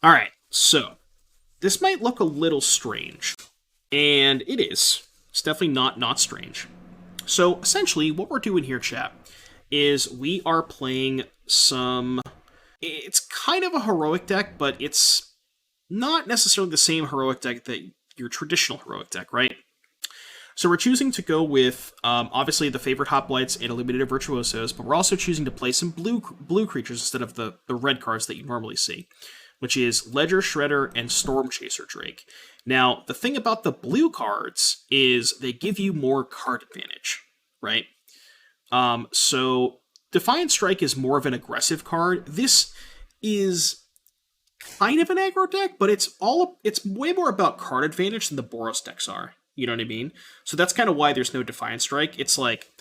Alright, so this might look a little strange. And it is. It's definitely not strange. So essentially, what we're doing here, chat, is we are playing some. It's kind of a heroic deck, but it's not necessarily the same heroic deck that your traditional heroic deck, right? So we're choosing to go with, obviously, the Favored Hoplites and Illuminator Virtuosos, but we're also choosing to play some blue creatures instead of the red cards that you normally see, which is Ledger Shredder and Stormchaser Drake. Now, the thing about the blue cards is they give you more card advantage, right? So Defiant Strike is more of an aggressive card. This is kind of an aggro deck, but it's way more about card advantage than the Boros decks are. You know what I mean? So that's kind of why there's no Defiant Strike. It's like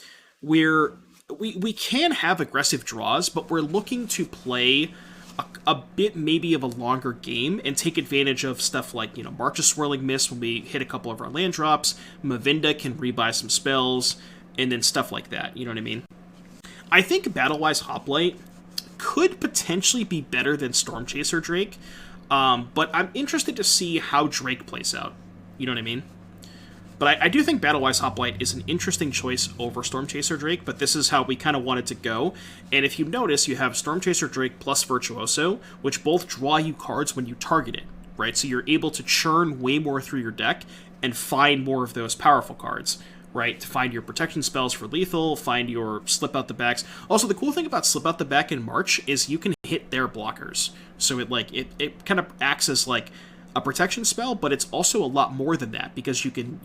we can have aggressive draws, but we're looking to play a bit maybe of a longer game and take advantage of stuff like, March of Swirling Mist when we hit a couple of our land drops, Mavinda can rebuy some spells, and then stuff like that. You know what I mean? I think Battle-Wise Hoplite could potentially be better than Stormchaser Drake, but I'm interested to see how Drake plays out. You know what I mean? But I do think Battle-Wise Hoplite is an interesting choice over Stormchaser Drake, but this is how we kind of wanted to go. And if you notice, you have Stormchaser Drake plus Virtuoso, which both draw you cards when you target it, right? So you're able to churn way more through your deck and find more of those powerful cards, right? To find your protection spells for lethal, find your slip out the backs. Also, the cool thing about slip out the back in March is you can hit their blockers. So it kind of acts as like a protection spell, but it's also a lot more than that because you can,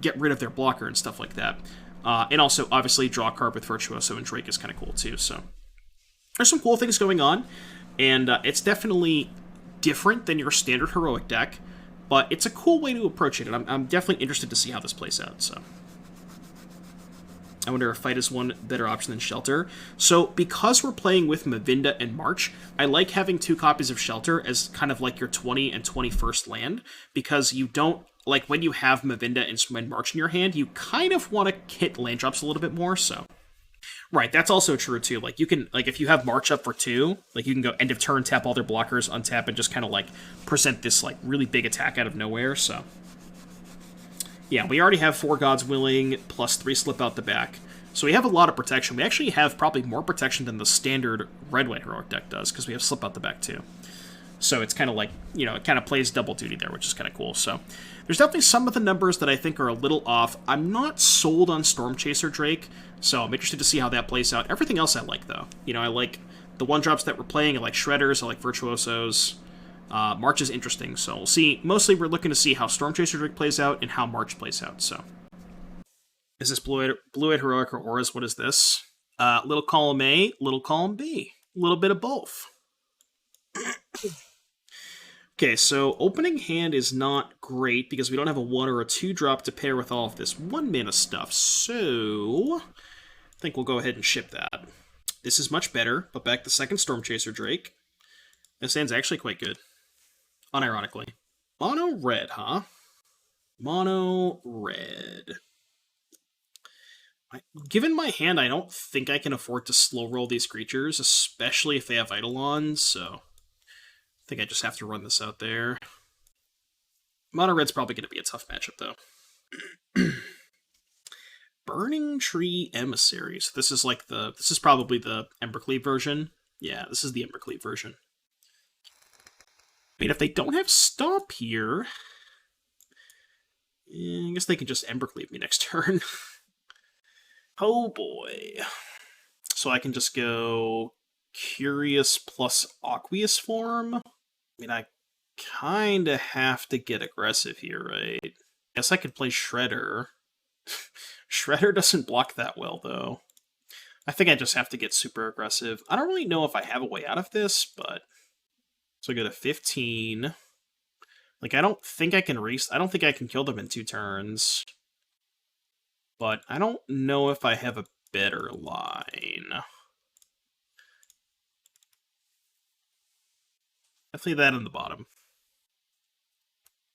get rid of their blocker and stuff like that. And also, obviously, draw a card with Virtuoso and Drake is kind of cool too. So there's some cool things going on, and it's definitely different than your standard heroic deck, but it's a cool way to approach it, and I'm definitely interested to see how this plays out. So I wonder if Fight is one better option than Shelter. So, because we're playing with Mavinda and March, I like having 2 copies of Shelter as kind of like your 20 and 21st land, because you don't, like, when you have Mavinda and March in your hand, you kind of want to hit land drops a little bit more, so. Right, that's also true, too. Like, you can, like, if you have March up for 2, like, you can go end of turn, tap all their blockers, untap, and just kind of, like, present this, like, really big attack out of nowhere, so. Yeah, we already have 4 Gods Willing, plus 3 Slip Out the Back. So we have a lot of protection. We actually have probably more protection than the standard red-white heroic deck does, because we have Slip Out the Back too. So it's kind of like, it kind of plays double duty there, which is kind of cool. So there's definitely some of the numbers that I think are a little off. I'm not sold on Stormchaser Drake, so I'm interested to see how that plays out. Everything else I like, though. I like the 1-drops that we're playing. I like Shredders. I like Virtuosos. March is interesting, so we'll see. Mostly we're looking to see how Stormchaser Drake plays out and how March plays out, so. Is this Blue-Eyed Heroic or Auras? What is this? Little column A, little column B. A little bit of both. Okay, so opening hand is not great because we don't have a 1 or a 2-drop to pair with all of this 1-mana stuff, so I think we'll go ahead and ship that. This is much better, but back the second Stormchaser Drake. This hand's actually quite good. Unironically. Mono red, huh? Mono red. Given my hand, I don't think I can afford to slow roll these creatures, especially if they have Eidolon, so I think I just have to run this out there. Mono red's probably going to be a tough matchup, though. Burning Tree Emissary. So this is probably the Embercleave version. Yeah, this is the Embercleave version. I mean, if they don't have Stomp here, I guess they can just Embercleave me next turn. Oh boy. So I can just go Curious plus Aqueous Form? I mean, I kinda have to get aggressive here, right? Guess I could play Shredder. Shredder doesn't block that well, though. I think I just have to get super aggressive. I don't really know if I have a way out of this, but... So I go to 15. Like, I don't think I can kill them in 2 turns. But I don't know if I have a better line. Definitely that on the bottom.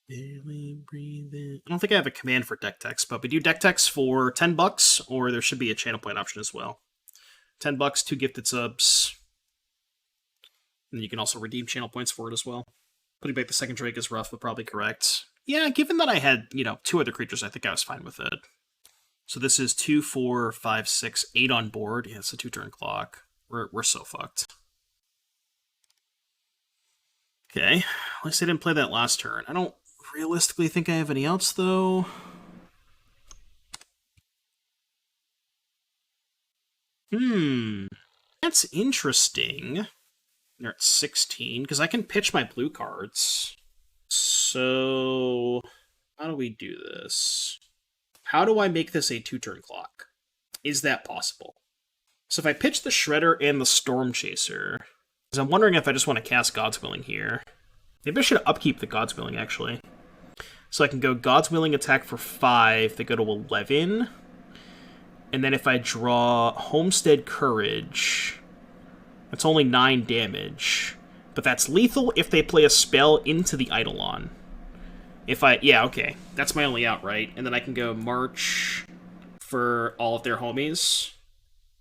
Barely breathe in. I don't think I have a command for deck text, but we do deck text for $10, or there should be a channel point option as well. $10, 2 gifted subs. And you can also redeem channel points for it as well. Putting back the second Drake is rough, but probably correct. Yeah, given that I had, 2 other creatures, I think I was fine with it. So this is 2, 4, 5, 6, 8 on board. Yeah, it's a 2-turn clock. We're so fucked. Okay, at least I didn't play that last turn. I don't realistically think I have any outs, though. That's interesting. They're at 16, because I can pitch my blue cards. So, how do we do this? How do I make this a 2-turn clock? Is that possible? So if I pitch the Shredder and the Stormchaser, because I'm wondering if I just want to cast God's Willing here. Maybe I should upkeep the God's Willing, actually. So I can go God's Willing attack for 5, they go to 11. And then if I draw Homestead Courage, that's only 9 damage. But that's lethal if they play a spell into the Eidolon. Yeah, okay. That's my only out, right? And then I can go March for all of their homies.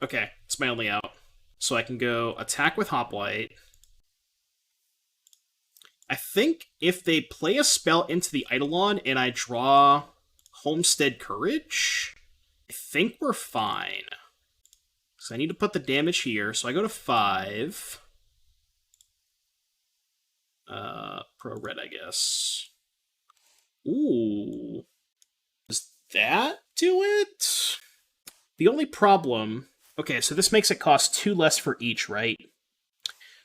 Okay, it's my only out. So I can go attack with Hoplite. I think if they play a spell into the Eidolon and I draw Homestead Courage, I think we're fine. So I need to put the damage here. So I go to 5. Pro red, I guess. Ooh. Does that do it? The only problem... Okay, so this makes it cost 2 less for each, right?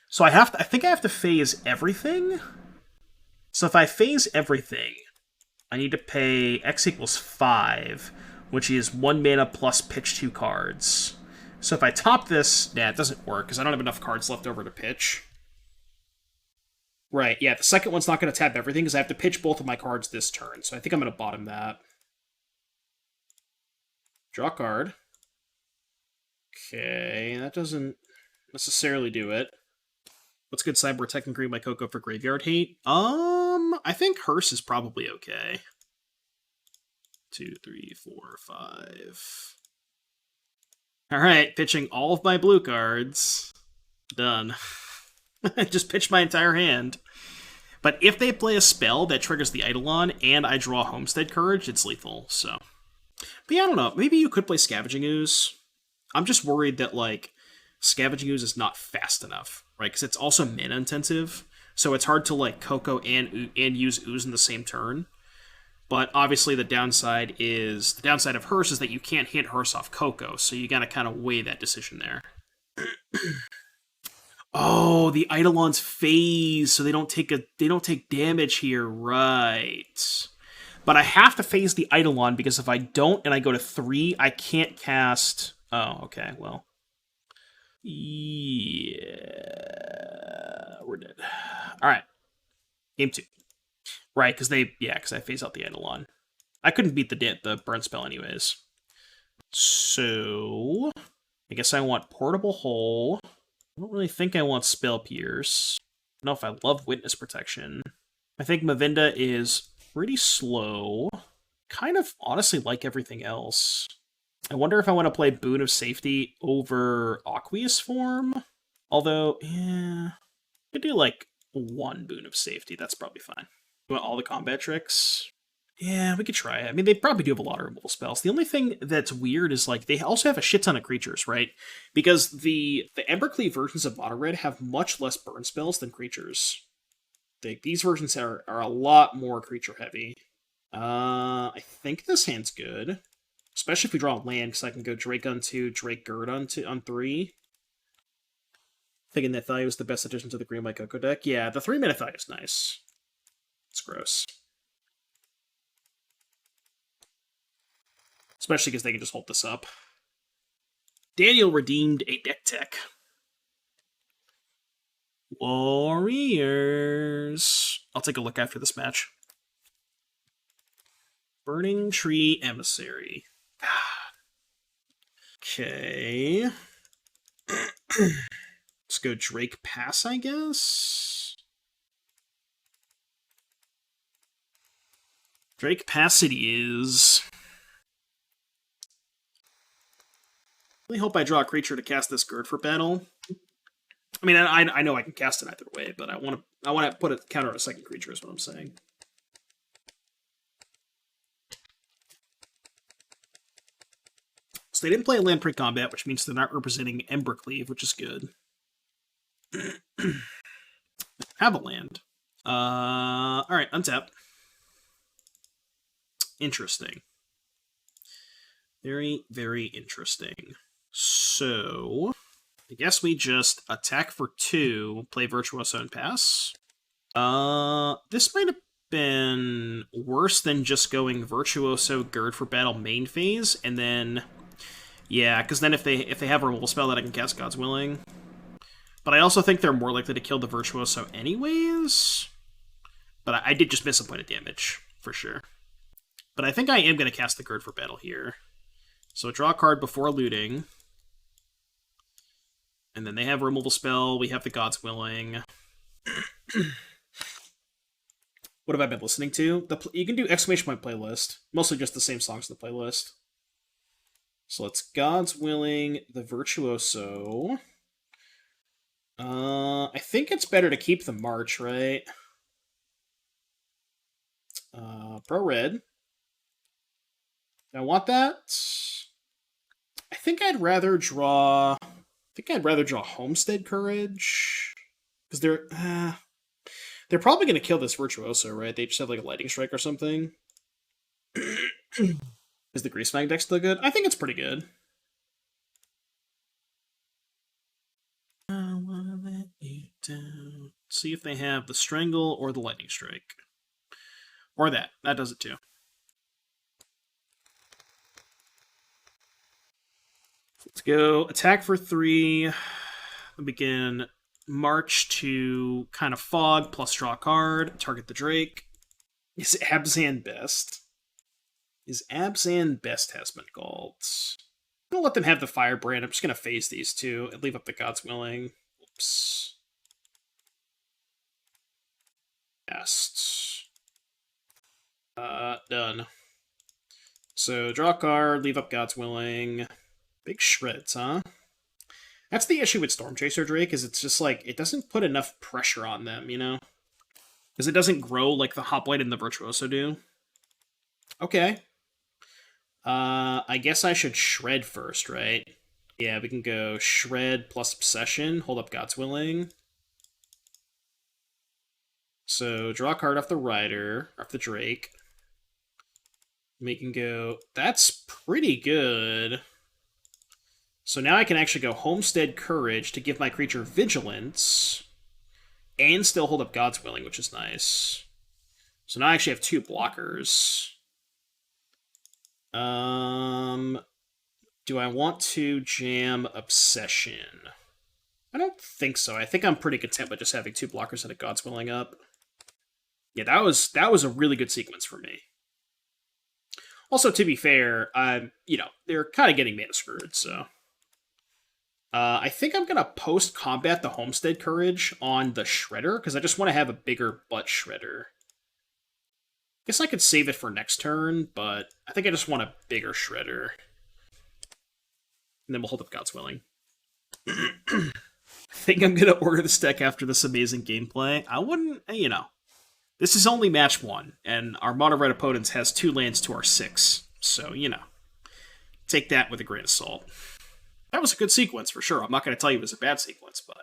So I think I have to phase everything. So if I phase everything, I need to pay X equals 5, which is 1 mana plus pitch 2 cards. So if I top this, it doesn't work, because I don't have enough cards left over to pitch. Right, yeah, the second one's not going to tap everything, because I have to pitch both of my cards this turn, so I think I'm going to bottom that. Draw a card. Okay, that doesn't necessarily do it. What's good, Cyber Tech and Green by Coco for Graveyard Hate? I think Hearse is probably okay. 2, 3, 4, 5. Alright, pitching all of my blue cards. Done. Just pitch my entire hand. But if they play a spell that triggers the Eidolon and I draw Homestead Courage, it's lethal, so. But yeah, I don't know. Maybe you could play Scavenging Ooze. I'm just worried that, Scavenging Ooze is not fast enough, right? Because it's also mana intensive, so it's hard to, Coco and use Ooze in the same turn. But obviously the downside of Hearse is that you can't hit Hearse off Coco, so you gotta kind of weigh that decision there. Oh, the Eidolon's phase, so they don't take damage here, right? But I have to phase the Eidolon, because if I don't and I go to 3, I can't cast... Oh, okay, well. Yeah, we're dead. Alright. Game 2. Right, because I phase out the Eidolon. I couldn't beat the burn spell anyways. So, I guess I want Portable Hole. I don't really think I want Spell Pierce. I don't know if I love Witness Protection. I think Mavinda is pretty slow. Kind of honestly like everything else. I wonder if I want to play Boon of Safety over Aqueous Form. Although, yeah, I could do 1 Boon of Safety. That's probably fine. You want all the combat tricks? Yeah, we could try it. I mean, they probably do have a lot of removal spells. The only thing that's weird is, they also have a shit ton of creatures, right? Because the Embercleave versions of Mono Red have much less burn spells than creatures. These versions are a lot more creature heavy. I think this hand's good. Especially if we draw a land, because I can go Drake on 2, Drake Gird on 3. Thinking that Thalia was the best addition to the Green White Coco deck. Yeah, the 3-mana Thalia is nice. It's gross. Especially because they can just hold this up. Daniel redeemed a deck tech. Warriors. I'll take a look after this match. Burning Tree Emissary. Okay. Let's go Drake Pass, I guess. Drake Pass it is. I really hope I draw a creature to cast this Gird for battle. I mean, I know I can cast it either way, but I want to put a counter on a second creature is what I'm saying. So they didn't play a land pre-combat, which means they're not representing Embercleave, which is good. Have a land. Alright, untap. Interesting. Very, very interesting. So, I guess we just attack for 2, play Virtuoso and pass. This might have been worse than just going Virtuoso Gird for battle main phase, and then... Yeah, because then if they have a removal spell that I can cast God's Willing. But I also think they're more likely to kill the Virtuoso anyways. But I did just miss a point of damage, for sure. But I think I am going to cast the Gird for battle here. So draw a card before looting. And then they have a removal spell, we have the God's Willing. What have I been listening to? You can do exclamation point playlist. Mostly just the same songs in the playlist. So let's God's Willing, the Virtuoso. I think it's better to keep the March, right? Pro Red. Do I want that? I think I'd rather draw Homestead Courage. Because they're probably going to kill this Virtuoso, right? They just have like a Lightning Strike or something. Is the Greasemag deck still good? I think it's pretty good. I wanna let you down. See if they have the Strangle or the Lightning Strike. Or that. That does it too. Let's go attack for 3. We can march to kind of fog plus draw a card. Target the Drake. Is Abzan best? Is Abzan best has been called. I'm going to let them have the Firebrand. I'm just going to phase these two and leave up the God's Willing. Oops. Cast. Done. So draw a card, leave up God's Willing. Big shreds, huh? That's the issue with Stormchaser Drake, is it's just like, it doesn't put enough pressure on them, you know? Because it doesn't grow like the Hoplite and the Virtuoso do. Okay. I guess I should shred first, right? Yeah, we can go shred plus obsession, hold up God's Willing. So draw a card off the Rider, off the Drake. We can go, that's pretty good. So now I can actually go Homestead Courage to give my creature Vigilance, and still hold up God's Willing, which is nice. So now I actually have 2 blockers. Do I want to jam Obsession? I don't think so. I think I'm pretty content with just having 2 blockers and a God's Willing up. Yeah, that was a really good sequence for me. Also, to be fair, they're kind of getting mana screwed, so... I think I'm going to post-combat the Homestead Courage on the Shredder, because I just want to have a bigger butt Shredder. Guess I could save it for next turn, but I think I just want a bigger Shredder. And then we'll hold up God's Willing. I think I'm going to order this deck after this amazing gameplay. I wouldn't, this is only match 1, and our mono red opponents has 2 lands to our 6, so, take that with a grain of salt. That was a good sequence, for sure. I'm not going to tell you it was a bad sequence, but...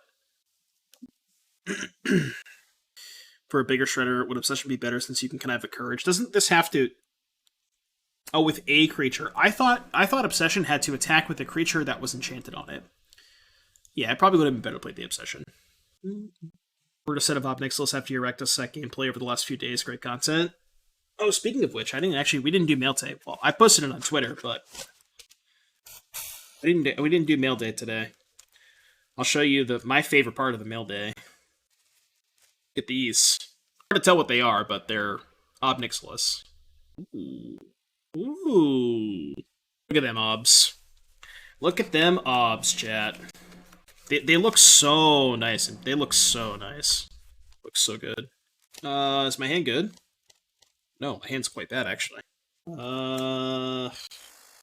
For a bigger Shredder, would Obsession be better since you can kind of have a Courage? Doesn't this have to... Oh, with a creature. I thought Obsession had to attack with a creature that was enchanted on it. Yeah, it probably would have been better to play the Obsession. We're a set of Obnixilis after your Rectus set gameplay over the last few days. Great content. Oh, speaking of which, we didn't do mail day. Well, I posted it on Twitter, but... we didn't do mail day today. I'll show you my favorite part of the mail day. Get these. Hard to tell what they are, but they're Obnixilis. Ooh. Look at them obs. Look at them obs, chat. They look so nice. They look so nice. Looks so good. Is my hand good? No, my hand's quite bad, actually. I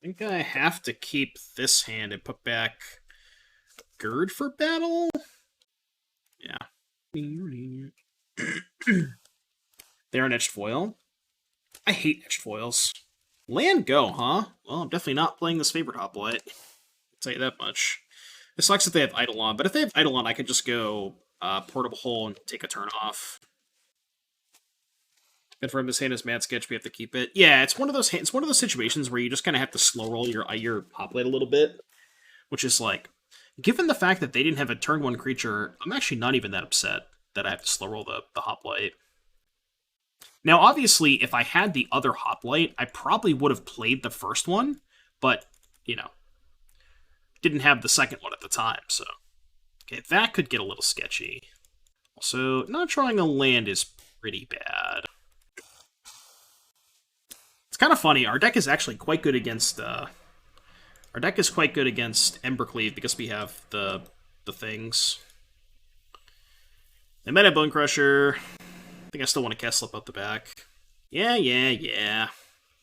think I have to keep this hand and put back Gird for battle? Yeah. They're an etched foil. I hate etched foils. Land go, huh? Well, I'm definitely not playing this Favored Hoplite. I'll tell you that much. It sucks if they have Eidolon, but if they have Eidolon, I could just go Portable Hole and take a turn off. Confirm this hand is Mad Sketch, we have to keep it. Yeah, it's one of those situations where you just kind of have to slow roll your Hoplite a little bit, which is like, given the fact that they didn't have a turn 1 creature, I'm actually not even that upset that I have to slow roll the Hoplite. Now, obviously, if I had the other Hoplite, I probably would have played the first one, but, you know, didn't have the second one at the time, so... Okay, that could get a little sketchy. Also, not drawing a land is pretty bad. It's kind of funny, our deck is actually quite good against, Our deck is quite good against Embercleave because we have the things. They might have Bone Crusher. I think I still want to cast Slip out the back. Yeah.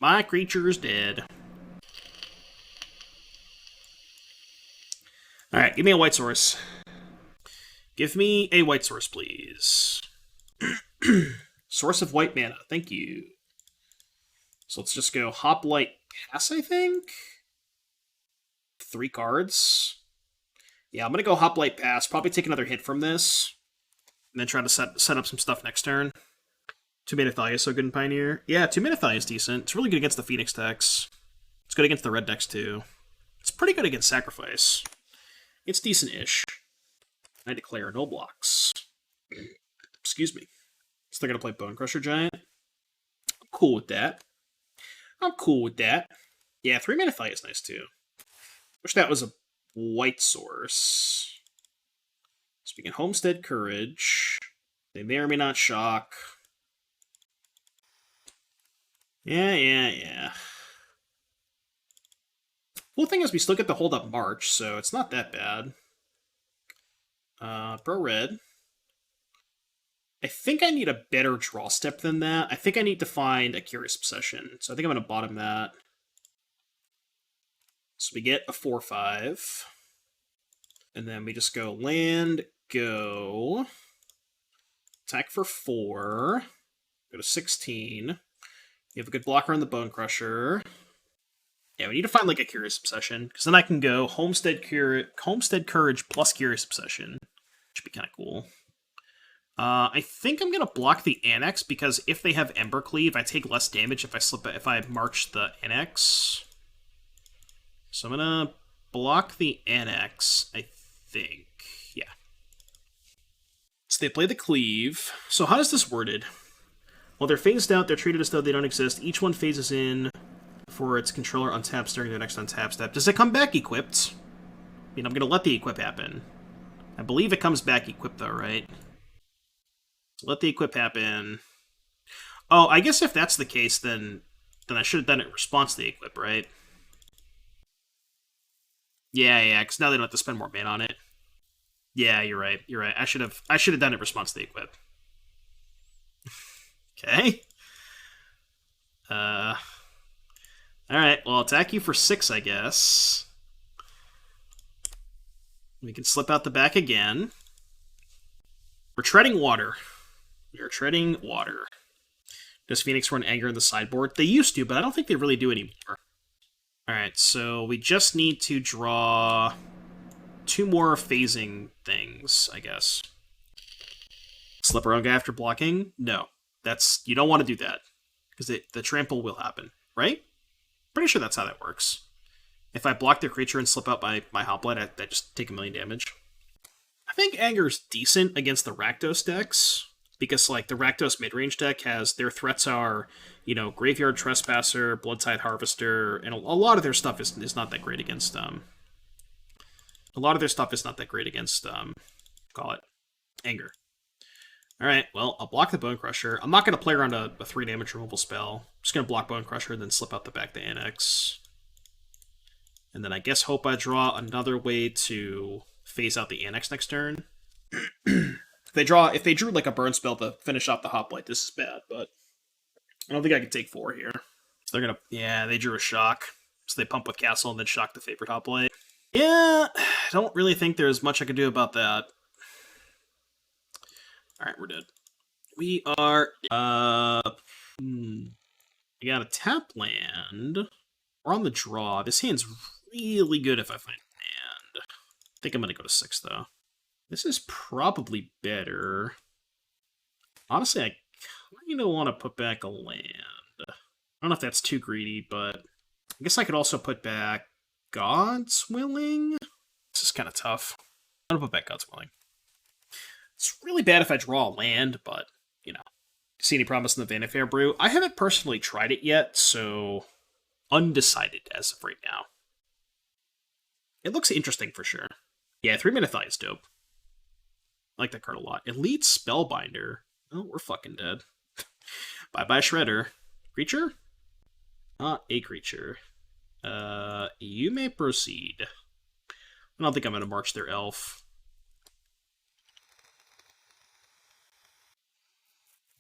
My creature's dead. Alright, give me a white source. Give me a white source, please. Source of white mana, thank you. So let's just go Hoplite Pass, I think? 3 cards. Yeah, I'm going to go Hoplite Pass, probably take another hit from this. And then try to set up some stuff next turn. 2-mana Thalia is so good in Pioneer. Yeah, 2-mana Thalia is decent. It's really good against the Phoenix decks. It's good against the red decks, too. It's pretty good against Sacrifice. It's decent-ish. I declare no blocks. Excuse me. So they're going to play Bone Crusher Giant. I'm cool with that. Yeah, 3-mana Thalia is nice, too. Wish that was a white source. So we can Homestead Courage. They may or may not shock. Yeah. Cool thing is we still get to hold up March, so it's not that bad. Pro Red. I think I need a better draw step than that. I think I need to find a Curious Obsession, so I think I'm going to bottom that. So we get a 4/5. And then we just go land, go. Attack for 4. Go to 16. You have a good blocker on the Bone Crusher. Yeah, we need to find like a Curious Obsession, because then I can go Homestead Courage plus Curious Obsession. Which would be kind of cool. I think I'm going to block the Annex, because if they have Embercleave, I take less damage if I march the Annex. So I'm going to block the Annex, I think. Yeah. So they play the Cleave. So how is this worded? While they're phased out, they're treated as though they don't exist. Each one phases in for its controller untaps during their next untap step. Does it come back equipped? I mean, I'm going to let the equip happen. I believe it comes back equipped, though, right? So let the equip happen. Oh, I guess if that's the case, then I should have done it in response to the equip, right? Yeah, because now they don't have to spend more mana on it. Yeah, you're right. I should have done it in response to the equip. Okay. Alright, well, I'll attack you for 6, I guess. We can slip out the back again. We're treading water. We are treading water. Does Phoenix run Anger in the sideboard? They used to, but I don't think they really do anymore. Alright, so we just need to draw 2 more phasing things, I guess. Slip around guy after blocking? No. You don't want to do that. Because the trample will happen, right? Pretty sure that's how that works. If I block their creature and slip out my Hoplite, I just take 1,000,000 damage. I think Anger's decent against the Rakdos decks. Because, like, the Rakdos midrange deck their threats are, Graveyard Trespasser, Bloodtide Harvester, and a lot of their stuff is not that great against, call it, Anger. Alright, well, I'll block the Bone Crusher. I'm not going to play around a 3 damage removal spell. I'm just going to block Bone Crusher, then slip out the back to Annex. And then I guess hope I draw another way to phase out the Annex next turn. If they drew like a burn spell to finish off the Hoplite, this is bad, but I don't think I can take 4 here. So they're gonna, they drew a shock. So they pump with Castle and then shock the Favored Hoplite. Yeah, I don't really think there's much I can do about that. Alright, we're dead. We are, we got a tap land. We're on the draw. This hand's really good if I find land. I think I'm gonna go to 6, though. This is probably better. Honestly, I kind of want to put back a land. I don't know if that's too greedy, but I guess I could also put back God's Willing. This is kind of tough. I'm gonna put back God's Willing. It's really bad if I draw a land, but, you know. See any promise in the Vanifair Brew? I haven't personally tried it yet, so undecided as of right now. It looks interesting for sure. Yeah, 3-mana Thigh is dope. I like that card a lot. Elite Spellbinder. Oh, we're fucking dead. Bye-bye Shredder. Creature? Not a creature. You may proceed. I don't think I'm going to march their elf.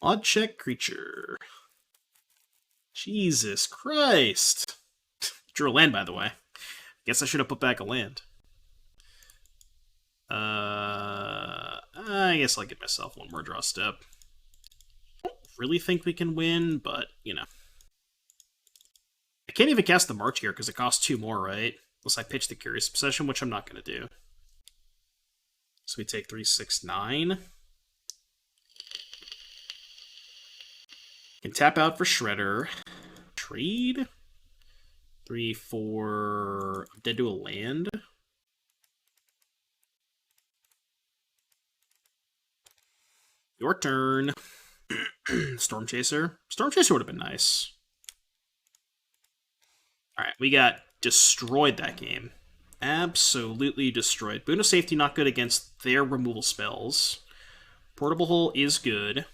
Odd check creature. Jesus Christ. Drew a land, by the way. Guess I should have put back a land. I guess I'll give myself one more draw step. I don't really think we can win, but, you know. I can't even cast the March here because it costs 2 more, right? Unless I pitch the Curious Obsession, which I'm not going to do. So we take 3, 6, 9. Can tap out for Shredder. Trade. 3, 4. I'm dead to a land. Your turn. Stormchaser. Stormchaser would have been nice. Alright, we got destroyed that game. Absolutely destroyed. Boon of Safety not good against their removal spells. Portable Hole is good.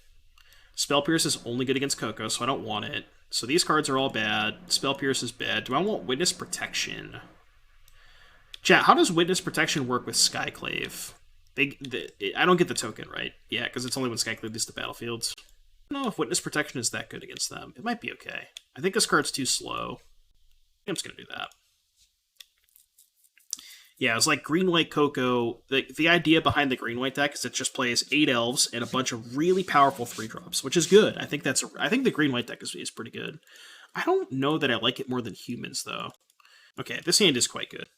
Spell Pierce is only good against Coco, so I don't want it. So these cards are all bad. Spell Pierce is bad. Do I want Witness Protection? Chat, how does Witness Protection work with Skyclave? I don't get the token, right? Yeah, because it's only when Skyclave leaves the battlefields. I don't know if Witness Protection is that good against them. It might be okay. I think this card's too slow. I'm just going to do that. Yeah, it's like Green-White Coco. The idea behind the Green-White deck is it just plays 8 elves and a bunch of really powerful 3-drops, which is good. I think the Green-White deck is pretty good. I don't know that I like it more than humans, though. Okay, this hand is quite good.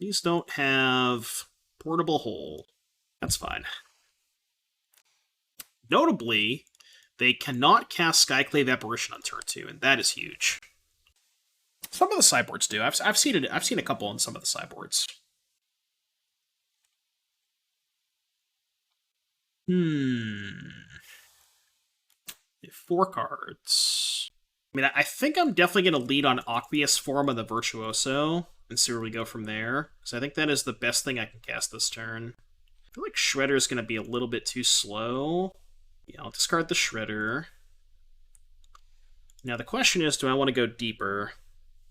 These don't have Portable Hole. That's fine. Notably, they cannot cast Skyclave Apparition on turn 2, and that is huge. Some of the sideboards do. I've seen it. I've seen a couple on some of the sideboards. 4 cards. I mean, I think I'm definitely going to lead on Aqueous Form of the Virtuoso and see where we go from there. Because I think that is the best thing I can cast this turn. I feel like Shredder is going to be a little bit too slow. Yeah, I'll discard the Shredder. Now the question is, do I want to go deeper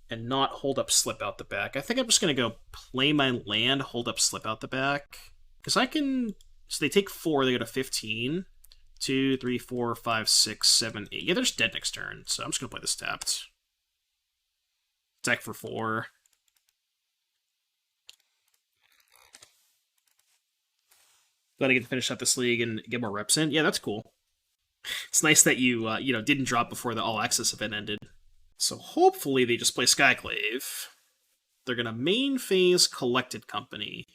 and not hold up Slip Out the Back? I think I'm just going to go play my land, hold up Slip Out the Back. Because I can... So they take 4, they go to 15. 2, 3, 4, 5, 6, 7, 8. Yeah, they're just dead next turn, so I'm just going to play this tapped. Attack for 4. Glad I get to finish up this league and get more reps in. Yeah, that's cool. It's nice that you, didn't drop before the All Access event ended. So hopefully they just play Skyclave. They're going to main phase Collected Company.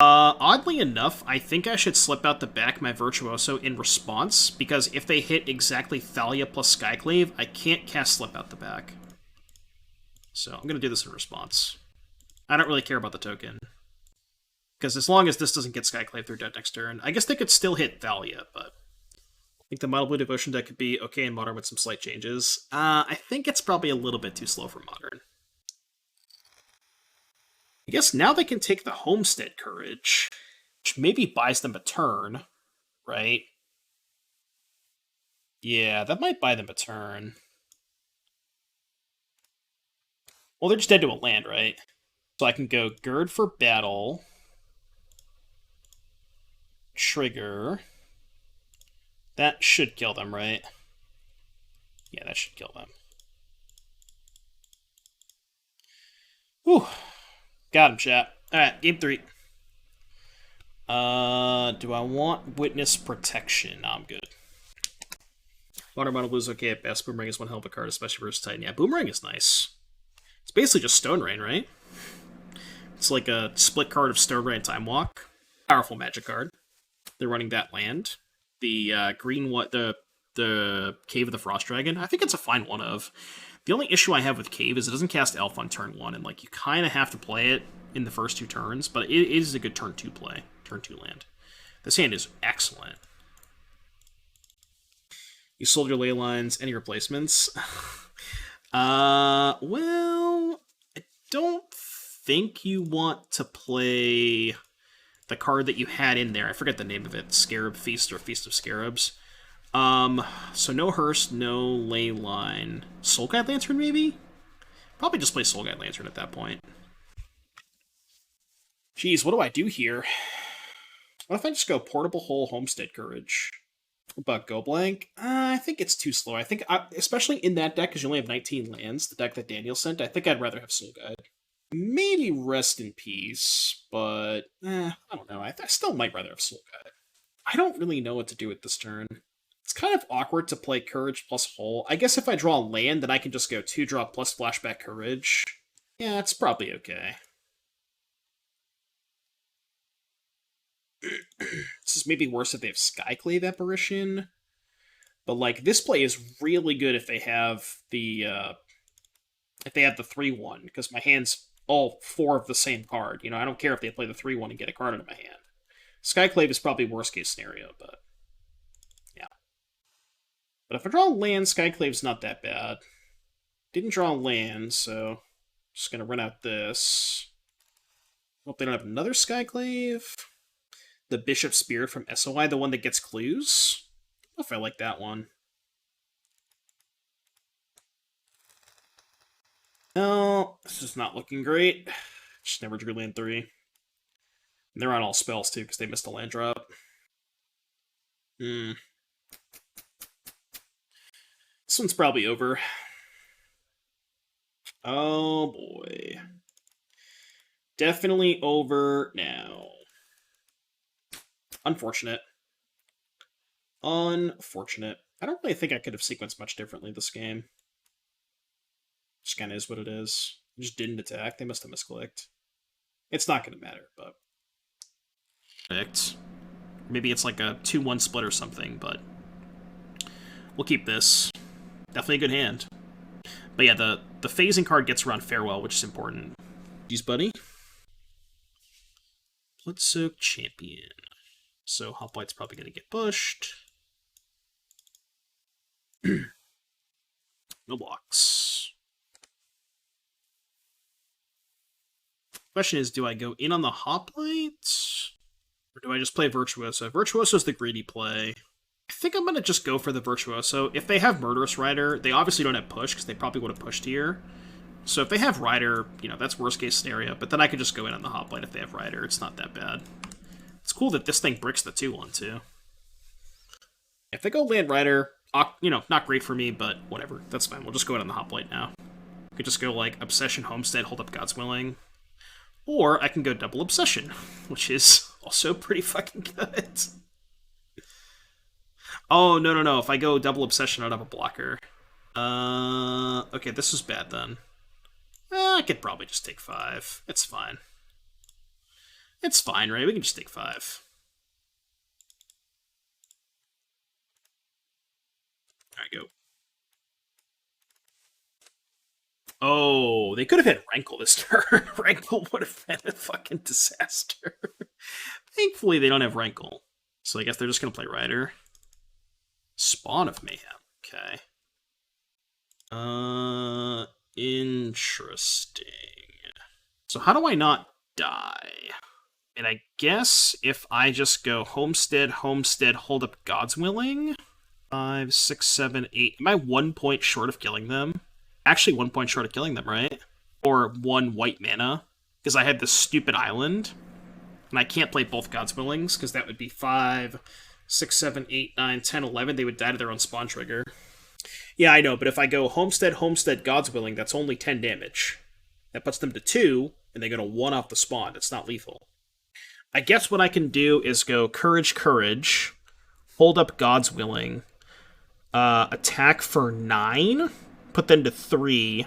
Oddly enough, I think I should slip out the back my Virtuoso in response, because if they hit exactly Thalia plus Skyclave, I can't cast Slip Out the Back. So I'm going to do this in response. I don't really care about the token. Because as long as this doesn't get Skyclave through dead next turn, I guess they could still hit Thalia, but... I think the Mono Blue Devotion deck could be okay in Modern with some slight changes. I think it's probably a little bit too slow for Modern. I guess now they can take the Homestead Courage, which maybe buys them a turn, right? Yeah, that might buy them a turn. Well, they're just dead to a land, right? So I can go Gird for battle. Trigger. That should kill them, right? Yeah, that should kill them. Whew. Got him, chat. Alright, game 3. Do I want Witness Protection? No, I'm good. Water Mono Blue's okay at best. Boomerang is one hell of a card, especially versus Titan. Yeah, Boomerang is nice. It's basically just Stone Rain, right? It's like a split card of Stone Rain and Time Walk. Powerful magic card. They're running that land. The green, the Cave of the Frost Dragon. I think it's a fine one of. The only issue I have with Cave is it doesn't cast Elf on turn 1, and like you kind of have to play it in the first 2 turns, but it is a good turn 2 play. Turn 2 land. This hand is excellent. You sold your ley lines. Any replacements? Well, I don't think you want to play the card that you had in there. I forget the name of it. Scarab Feast or Feast of Scarabs. So no Hearse, no ley line. Soul Guide Lantern, maybe? Probably just play Soul Guide Lantern at that point. Jeez, what do I do here? What if I just go Portable Hole, Homestead Courage? What about Go Blank? I think it's too slow. I think, especially in that deck, because you only have 19 lands, the deck that Daniel sent, I think I'd rather have Soul Guide. Maybe Rest in Peace, but I don't know. I still might rather have Soul Guide. I don't really know what to do with this turn. It's kind of awkward to play Courage plus Hole. I guess if I draw land, then I can just go 2-drop plus Flashback Courage. Yeah, it's probably okay. This is maybe worse if they have Skyclave Apparition. But, like, this play is really good if they have the 3-1, because my hand's all 4 of the same card. You know, I don't care if they play the 3-1 and get a card into my hand. Skyclave is probably worst case scenario, but yeah. But if I draw land, Skyclave's not that bad. Didn't draw land, so just gonna run out this. Hope they don't have another Skyclave. The Bishop Spirit from SOI, the one that gets clues. I don't know if I like that one. No, this is not looking great. Just never drew land 3. And they're on all spells too, because they missed a land drop. This one's probably over. Oh boy. Definitely over now. Unfortunate. Unfortunate. I don't really think I could have sequenced much differently this game. Just kind of is what it is. It just didn't attack. They must have misclicked. It's not going to matter, but... Maybe it's like a 2-1 split or something, but... We'll keep this. Definitely a good hand. But yeah, the phasing card gets around Farewell, which is important. Jeez, buddy. Bloodsoaked Champion. So Hoplite's probably going to get pushed. No blocks. Question is, do I go in on the Hoplite? Or do I just play Virtuoso? Virtuoso's the greedy play. I think I'm going to just go for the Virtuoso. If they have Murderous Rider, they obviously don't have Push, because they probably would have pushed here. So if they have Rider, you know, that's worst case scenario. But then I could just go in on the Hoplite if they have Rider. It's not that bad. It's cool that this thing bricks the 2-1 too. If they go land Rider, you know, not great for me, but whatever. That's fine. We'll just go in on the Hoplite now. I could just go like Obsession, Homestead, hold up God's Willing. Or I can go double Obsession, which is also pretty fucking good. Oh, no. If I go double Obsession, I don't have a blocker. Okay, this is bad then. I could probably just take 5. It's fine. It's fine, right? We can just take 5. Alright, go. Oh, they could have had Rankle this turn. Rankle would have been a fucking disaster. Thankfully, they don't have Rankle. So I guess they're just going to play Rider. Spawn of Mayhem. Okay. Interesting. So how do I not die? And I guess if I just go Homestead, hold up God's Willing. 5, 6, 7, 8. Am I 1 point short of killing them? Actually 1 point short of killing them, right? Or 1 white mana. Because I had this stupid island. And I can't play both God's Willings, because that would be 5, 6, 7, 8, 9, 10, 11. They would die to their own spawn trigger. Yeah, I know, but if I go Homestead, God's Willing, that's only 10 damage. That puts them to 2, and they go to 1 off the spawn. It's not lethal. I guess what I can do is go Courage, Courage, hold up God's Willing, attack for 9, put them to 3,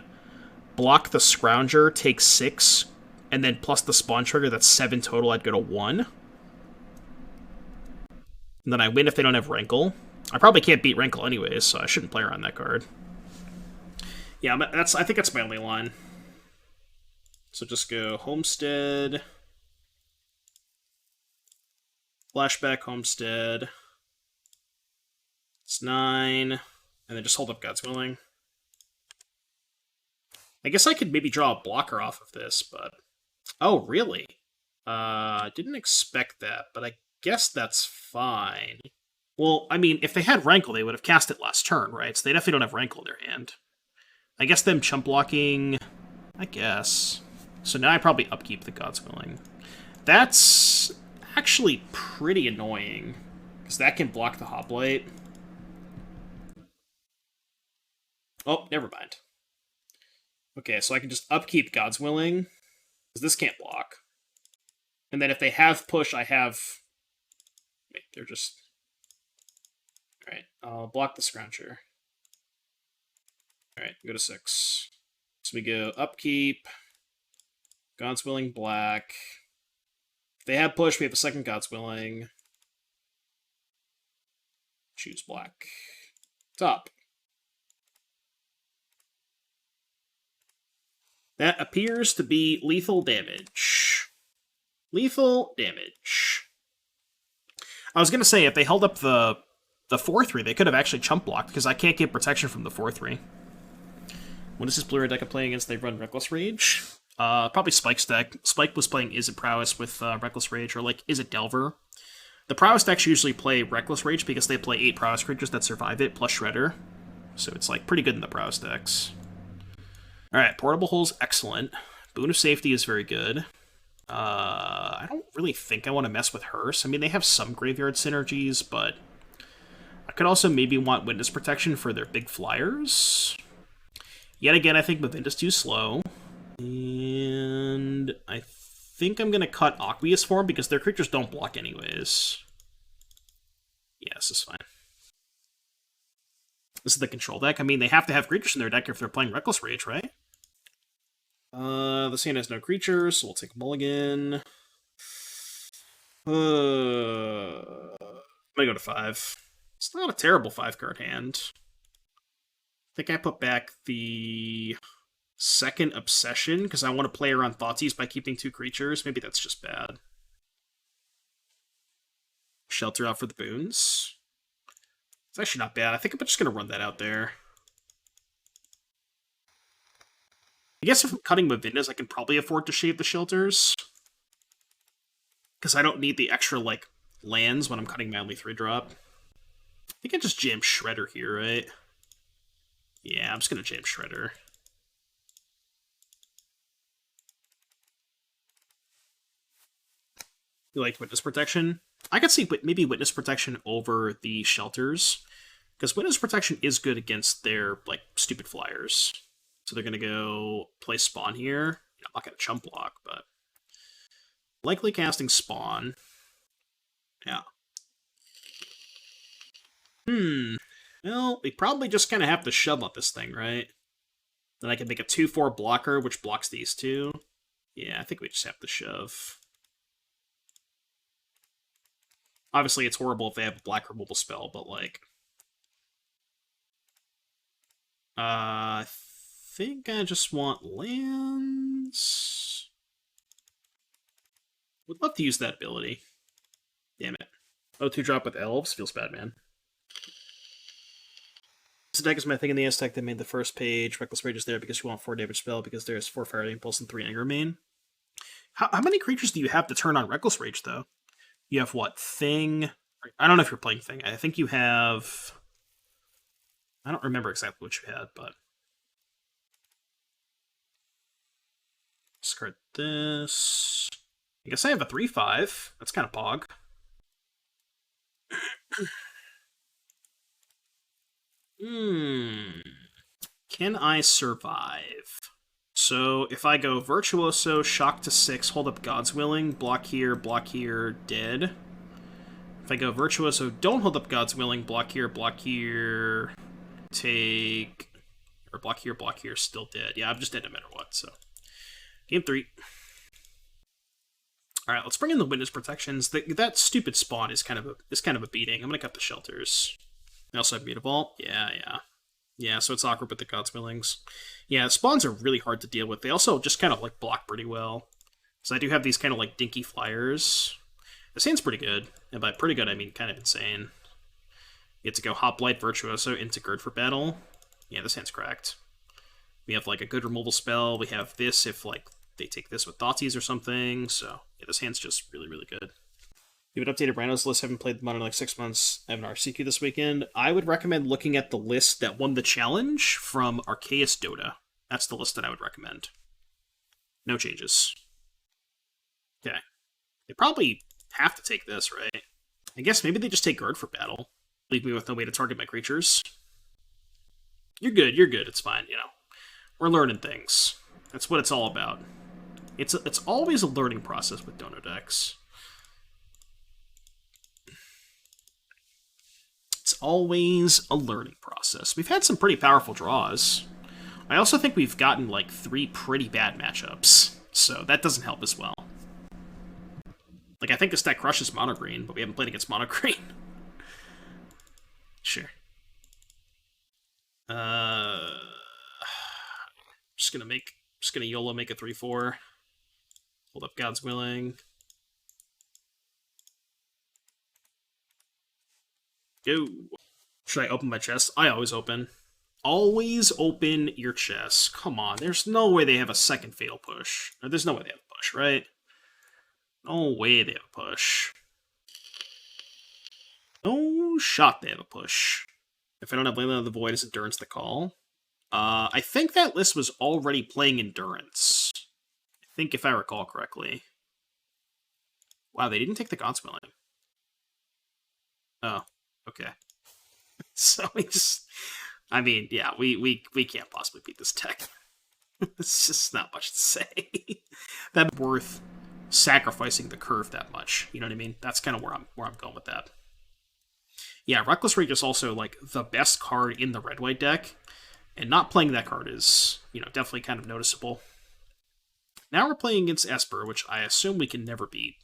block the Scrounger, take 6, and then plus the spawn trigger, that's 7 total, I'd go to 1. And then I win if they don't have Rankle. I probably can't beat Rankle anyways, so I shouldn't play around that card. Yeah, I think that's my only line. So just go Homestead, Flashback Homestead. It's 9, and then just hold up God's Willing. I guess I could maybe draw a blocker off of this, but... Oh, really? Didn't expect that, but I guess that's fine. Well, I mean, if they had Rankle, they would have cast it last turn, right? So they definitely don't have Rankle in their hand. I guess them chump blocking... I guess. So now I probably upkeep the God's Willing. That's actually pretty annoying, because that can block the Hoplite. Oh, never mind. Okay, so I can just upkeep God's Willing, because this can't block. And then if they have push, I have... Wait, they're just... Alright, I'll block the Scrounger. Alright, go to 6. So we go upkeep, God's Willing, black. If they have push, we have a second God's Willing. Choose black. Top. That appears to be lethal damage. Lethal damage. I was going to say, if they held up the 4-3, they could have actually chump blocked, because I can't get protection from the 4-3. What is this blue-red deck I'm playing against? They run Reckless Rage? Probably Spike's deck. Spike was playing Is It Prowess with Reckless Rage, or like Is It Delver. The Prowess decks usually play Reckless Rage because they play 8 Prowess creatures that survive it, plus Shredder. So it's like pretty good in the Prowess decks. Alright, Portable Hull's excellent. Boon of Safety is very good. I don't really think I want to mess with Hearse. I mean, they have some graveyard synergies, but I could also maybe want Witness Protection for their big flyers. Yet again, I think Mavinda's too slow. And I think I'm going to cut Aqueous Form because their creatures don't block anyways. Yeah, this is fine. This is the control deck. I mean, they have to have creatures in their deck if they're playing Reckless Rage, right? This hand has no creatures, so we'll take Mulligan. I'm gonna go to 5. It's not a terrible 5-card hand. I think I put back the second Obsession, because I want to play around Thoughtseize by keeping 2 creatures. Maybe that's just bad. Shelter out for the boons. It's actually not bad. I think I'm just going to run that out there. I guess if I'm cutting Mavindas, I can probably afford to shave the shelters. Because I don't need the extra, like, lands when I'm cutting my only 3-drop. I think I just jam Shredder here, right? Yeah, I'm just going to jam Shredder. You like Witness Protection? I could see maybe Witness Protection over the shelters, because Witness Protection is good against their, like, stupid flyers. So they're going to go play Spawn here. I'm not going to chump block, but likely casting Spawn. Yeah. Well, we probably just kind of have to shove up this thing, right? Then I can make a 2/4 blocker, which blocks these 2. Yeah, I think we just have to shove. Obviously, it's horrible if they have a black removal spell, but, like... I think I just want lands. Would love to use that ability. Damn it. 2-drop with elves? Feels bad, man. This deck is my thing in the Aztec that made the first page. Reckless Rage is there because you want 4 damage spell, because there's 4 Fire Impulse and 3 Anger Main. How many creatures do you have to turn on Reckless Rage, though? You have what? Thing? I don't know if you're playing Thing. I think you have... I don't remember exactly what you had, but... Discard this. I guess I have a 3/5. That's kind of pog. Can I survive? So if I go Virtuoso, Shock to 6, hold up God's Willing, block here, dead. If I go Virtuoso, don't hold up God's Willing, block here, take... Or block here, still dead. Yeah, I'm just dead no matter what, so... Game 3. Alright, let's bring in the Witness Protections. That stupid spawn is kind of a beating. I'm gonna cut the shelters. I also have Mutavault. Yeah, so it's awkward with the God's Willings. Yeah, spawns are really hard to deal with. They also just kind of, like, block pretty well. So I do have these kind of, like, dinky flyers. This hand's pretty good. And by pretty good, I mean kind of insane. You get to go Hoplite Virtuoso into Gird for battle. Yeah, this hand's cracked. We have, like, a good removal spell. We have this if, like, they take this with Thoughtseize or something. So, yeah, this hand's just really, really good. You have an updated Rhinos list. Haven't played them in like 6 months. I have an RCQ this weekend. I would recommend looking at the list that won the challenge from Arceus Dota. That's the list that I would recommend. No changes. Okay. They probably have to take this, right? I guess maybe they just take Gird for battle. Leave me with no way to target my creatures. You're good, it's fine, you know. We're learning things. That's what it's all about. It's always a learning process with Dono decks. It's always a learning process. We've had some pretty powerful draws. I also think we've gotten, like, 3 pretty bad matchups, so that doesn't help as well. Like, I think this deck crushes mono green, but we haven't played against mono green. Sure. Just gonna YOLO make a 3/4. Hold up God's Willing. Go. Should I open my chest? I always open. Always open your chest. Come on, there's no way they have a second Fatal Push. Or there's no way they have a push, right? No way they have a push. No shot they have a push. If I don't have Land of the Void, is Endurance the call? I think that list was already playing Endurance. I think if I recall correctly. Wow, they didn't take the God's Willing. Oh, okay. So we just... I mean, yeah, we can't possibly beat this deck. It's just not much to say. That's worth sacrificing the curve that much. You know what I mean? That's kind of where I'm going with that. Yeah, Reckless Rage is also, like, the best card in the red-white deck, and not playing that card is, you know, definitely kind of noticeable. Now we're playing against Esper, which I assume we can never beat.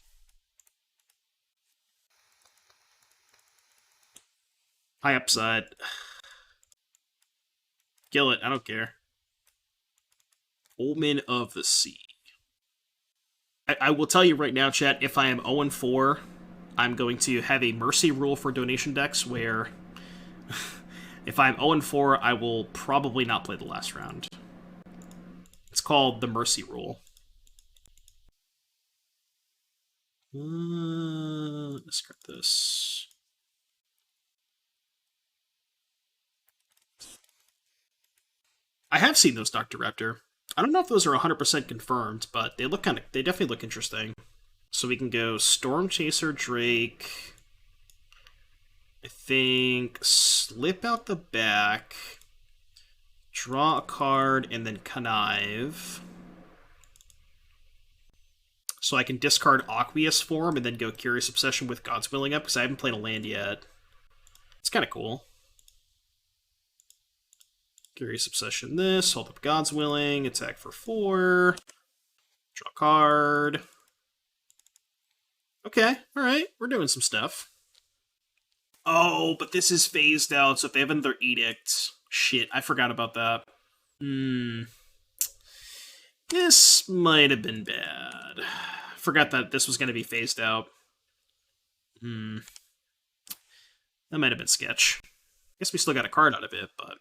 High upside. Kill it, I don't care. Omen of the Sea. I will tell you right now, chat, if I am 0-4, I'm going to have a Mercy rule for donation decks where if I'm 0-4, I will probably not play the last round. It's called the Mercy rule. Discard this. I have seen those, Dr. Raptor. I don't know if those are 100% confirmed, but they definitely look interesting. So we can go Stormchaser Drake. I think slip out the back, draw a card, and then connive. So I can discard Aqueous Form and then go Curious Obsession with God's Willing up, because I haven't played a land yet. It's kind of cool. Curious Obsession this, hold up God's Willing, attack for 4, draw a card. Okay, alright, we're doing some stuff. Oh, but this is phased out, so if they have another Edict... Shit, I forgot about that. This might have been bad. Forgot that this was going to be phased out. That might have been sketch. Guess we still got a card out of it, but...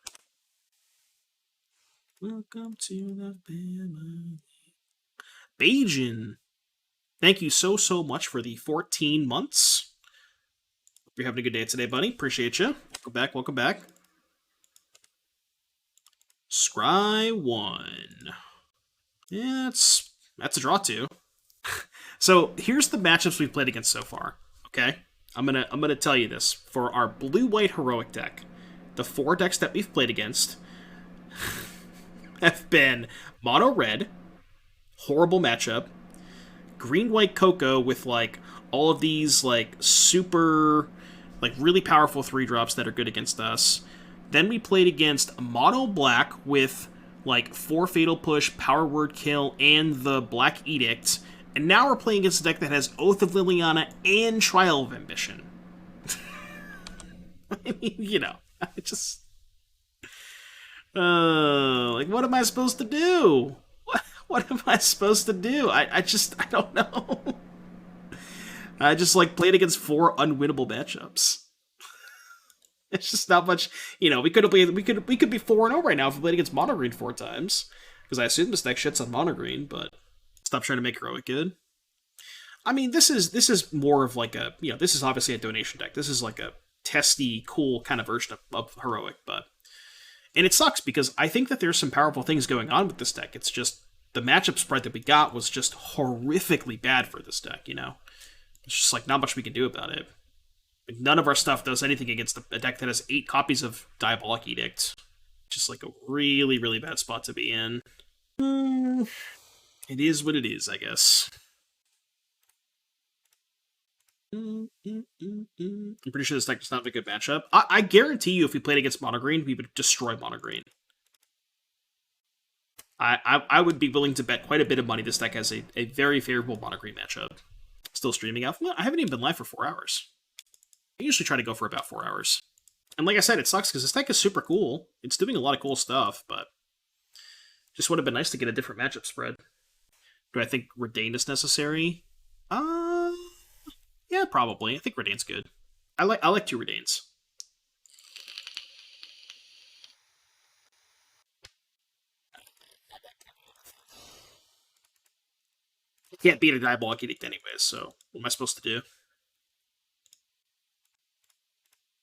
Welcome to the family. Bajan! Thank you so much for the 14 months. Hope you're having a good day today, buddy. Appreciate you. Welcome back. Scry 1. Yeah, that's a draw 2. So here's the matchups we've played against so far. Okay, I'm gonna tell you this for our blue-white heroic deck. The 4 decks that we've played against, have been mono red, horrible matchup, green white Coco with like all of these like super like really powerful 3-drops that are good against us. Then we played against mono black with like 4 Fatal Push, Power Word Kill, and the Black Edict. And now we're playing against a deck that has Oath of Liliana and Trial of Ambition. I mean, you know, I just... like, what am I supposed to do? What am I supposed to do? I don't know. I just, like, played against 4 unwinnable matchups. It's just not much, you know, we could be 4-0 right now if we played against Mono Green 4 times. Because I assume this deck shits on Mono Green, but stop trying to make Heroic good. I mean, this is more of like a, you know, this is obviously a donation deck. This is like a testy, cool kind of version of Heroic, but... And it sucks because I think that there's some powerful things going on with this deck. It's just the matchup spread that we got was just horrifically bad for this deck, you know? It's just like not much we can do about it. None of our stuff does anything against a deck that has 8 copies of Diabolic Edict. Just like a really, really bad spot to be in. It is what it is, I guess. I'm pretty sure this deck does not have a good matchup. I guarantee you if we played against Mono Green, we would destroy Mono Green. I would be willing to bet quite a bit of money this deck has a very favorable Mono Green matchup. Still streaming out. I haven't even been live for 4 hours. I usually try to go for about 4 hours. And like I said, it sucks because this deck is super cool. It's doing a lot of cool stuff, but just would have been nice to get a different matchup spread. Do I think Redain is necessary? Yeah, probably. I think Redain's good. I like 2 Redains. I can't beat a Diabolic Edict anyways, so what am I supposed to do?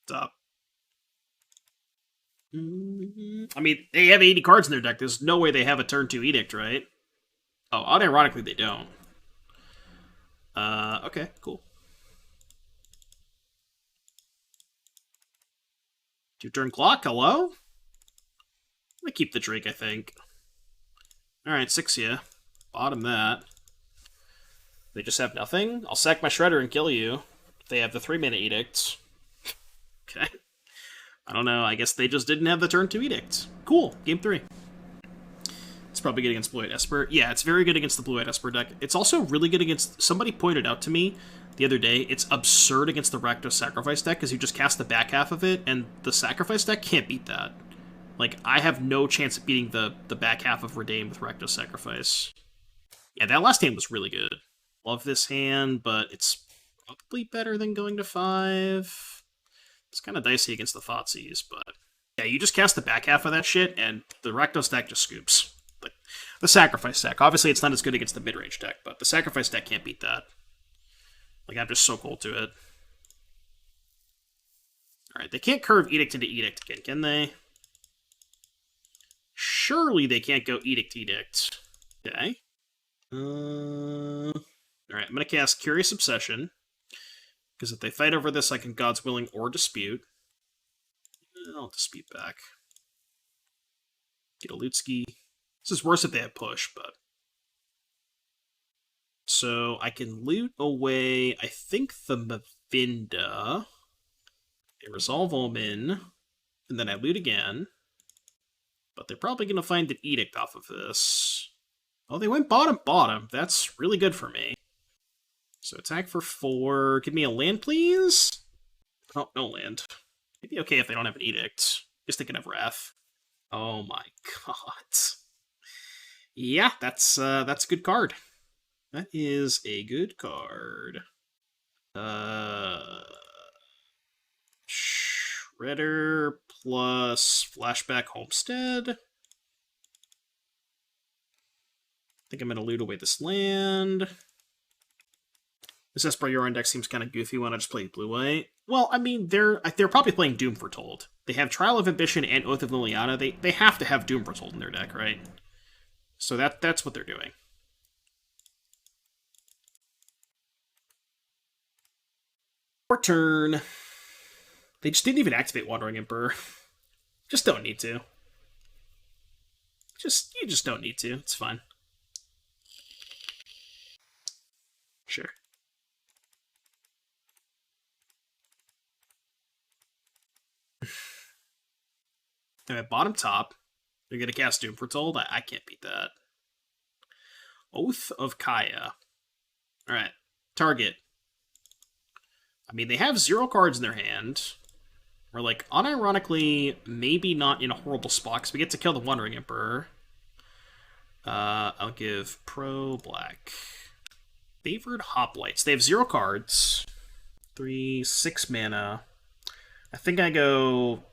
Stop. I mean, they have 80 cards in their deck. There's no way they have a turn 2 Edict, right? Oh, unironically, they don't. Okay, cool. 2-turn clock, hello? I'm gonna keep the Drake, I think. Alright, 6 ya. Bottom that. They just have nothing? I'll sack my Shredder and kill you. If they have the 3-mana Edict. Okay. I don't know, I guess they just didn't have the turn 2 Edict. Cool, game 3. It's probably good against Blue-White Esper. Yeah, it's very good against the Blue-White Esper deck. It's also really good against... Somebody pointed out to me the other day, it's absurd against the Rakdos Sacrifice deck, because you just cast the back half of it, and the Sacrifice deck can't beat that. Like, I have no chance of beating the back half of Redain with Rakdos Sacrifice. Yeah, that last hand was really good. Love this hand, but it's probably better than going to 5. It's kind of dicey against the Thoughtseize, but... Yeah, you just cast the back half of that shit, and the Rakdos deck just scoops. Like, the Sacrifice deck. Obviously, it's not as good against the mid-range deck, but the Sacrifice deck can't beat that. Like, I'm just so cold to it. Alright, they can't curve Edict into Edict again, can they? Surely they can't go Edict, Edict. Okay. Alright, I'm gonna cast Curious Obsession. Because if they fight over this, I can God's Willing or Dispute. I'll Dispute back. Get a Lutski. This is worse if they have Push, but... So I can loot away, I think, the Mavinda. They resolve Omen. And then I loot again. But they're probably going to find an Edict off of this. Oh, they went bottom. That's really good for me. So attack for 4. Give me a land, please? Oh, no land. It'd be okay if they don't have an Edict. Just thinking of Wrath. Oh my god. Yeah, that's a good card. That is a good card. Shredder plus Flashback Homestead. I think I'm going to loot away this land. This Esper deck seems kind of goofy when I just play blue-white. Well, I mean, they're probably playing Doom Foretold. They have Trial of Ambition and Oath of Liliana. They have to have Doom Foretold in their deck, right? So that's what they're doing. Or turn. They just didn't even activate Wandering Emperor. Just don't need to. You just don't need to. It's fine. Sure. Alright, bottom top. They're gonna cast Doom Foretold. I can't beat that. Oath of Kaya. Alright. Target. I mean, they have 0 cards in their hand. We're like, unironically, maybe not in a horrible spot, because we get to kill the Wandering Emperor. I'll give Pro Black. Favored Hoplites. They have 0 cards. 3, 6 mana. I think I go...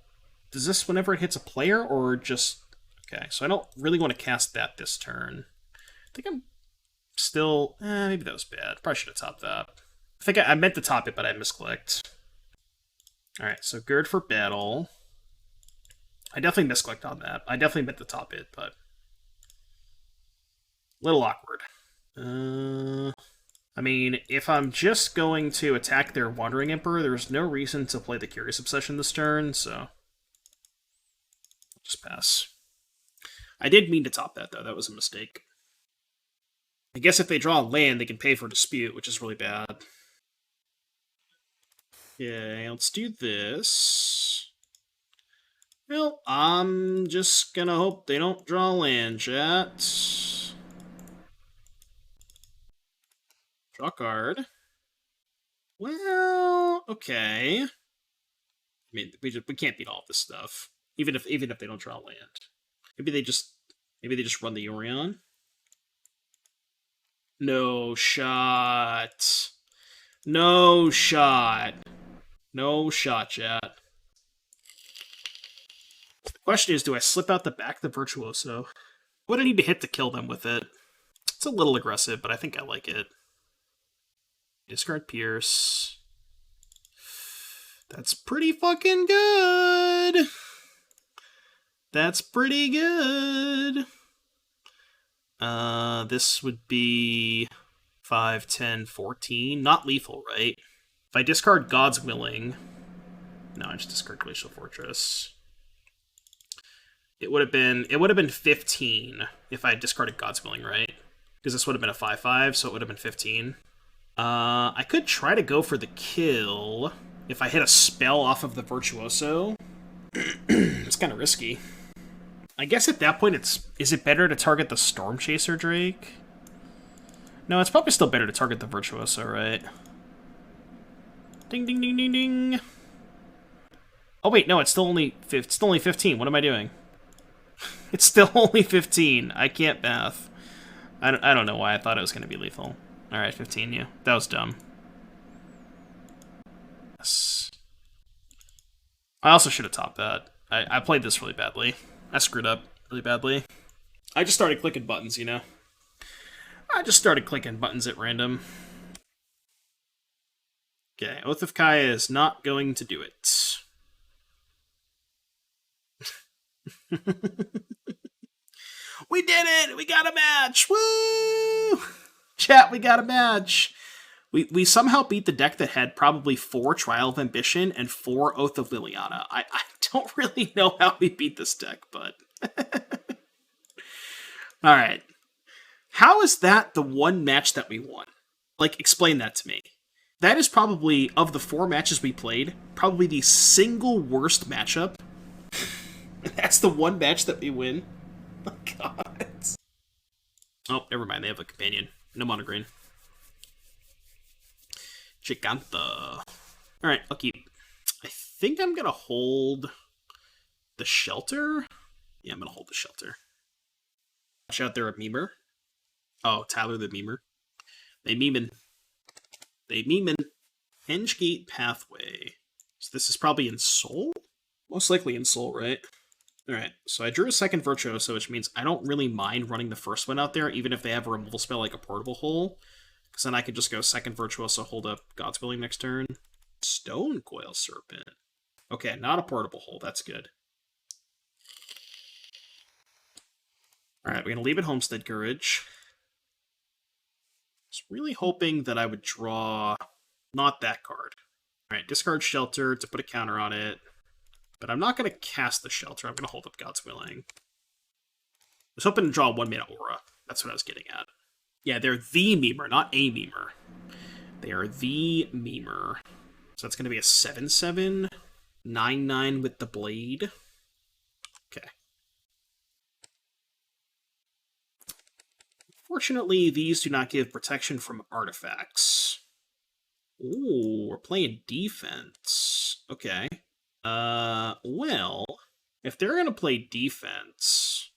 Does this whenever it hits a player, or just... Okay, so I don't really want to cast that this turn. I think I'm still... maybe that was bad. Probably should have topped that. I think I meant to top it, but I misclicked. Alright, so Gird for battle. I definitely misclicked on that. I definitely meant to top it, but... a little awkward. I mean, if I'm just going to attack their Wandering Emperor, there's no reason to play the Curious Obsession this turn, so... just pass. I did mean to top that, though. That was a mistake. I guess if they draw a land, they can pay for Dispute, which is really bad. Okay, let's do this. Well, I'm just gonna hope they don't draw land, chat. Draw card. Well, okay. I mean, we can't beat all of this stuff, even if they don't draw land. Maybe they just run the Yorion. No shot. No shot. No shot, chat. The question is, do I slip out the back of the Virtuoso? What do I need to hit to kill them with it? It's a little aggressive, but I think I like it. Discard Pierce. That's pretty fucking good. That's pretty good. This would be 5, 10, 14. Not lethal, right? If I discard God's Willing... No, I just discard Glacial Fortress. It would have been 15 if I discarded God's Willing, right? Because this would have been a 5/5, so it would have been 15. I could try to go for the kill if I hit a spell off of the Virtuoso. It's kind of risky. I guess at that point, is it better to target the Stormchaser Drake? No, it's probably still better to target the Virtuoso, right? Ding, ding, ding, ding, ding. Oh wait, no, it's still only 15. What am I doing? It's still only 15. I can't math. I don't know why I thought it was going to be lethal. All right, 15. Yeah, that was dumb. Yes. I also should have topped that. I played this really badly. I screwed up really badly. I just started clicking buttons, you know? I just started clicking buttons at random. Okay, Oath of Kaya is not going to do it. We did it! We got a match! Woo! Chat, we got a match! We somehow beat the deck that had probably 4 Trial of Ambition and 4 Oath of Liliana. I don't really know how we beat this deck, but... Alright. How is that the one match that we won? Like, explain that to me. That is probably, of the 4 matches we played, probably the single worst matchup. That's the one match that we win. Oh, God. Oh, never mind. They have a companion. No mono green. Giganta. Alright, I'll keep. I think I'm going to hold the Shelter. Yeah, I'm going to hold the Shelter. Watch out, they're a memer. Oh, Tyler the memer. They memin'. They memin'. Hengegate Pathway. So this is probably in Soul? Most likely in Soul, right? Alright, so I drew a second Virtuoso, which means I don't really mind running the first one out there, even if they have a removal spell like a Portable Hole. Because then I could just go second Virtuoso, hold up God's Willing next turn. Stone Coil Serpent. Okay, not a Portable Hole, that's good. Alright, we're going to leave it Homestead Courage. I was really hoping that I would draw not that card. Alright, discard Shelter to put a counter on it. But I'm not going to cast the Shelter. I'm going to hold up God's Willing. was hoping to draw 1 mana aura. That's what I was getting at. Yeah, they're the memer, not a memer. They are the memer. So that's going to be a 7/7, 9/9 with the blade. Okay. Fortunately, these do not give protection from artifacts. Ooh, we're playing defense. Okay. Well, if they're going to play defense,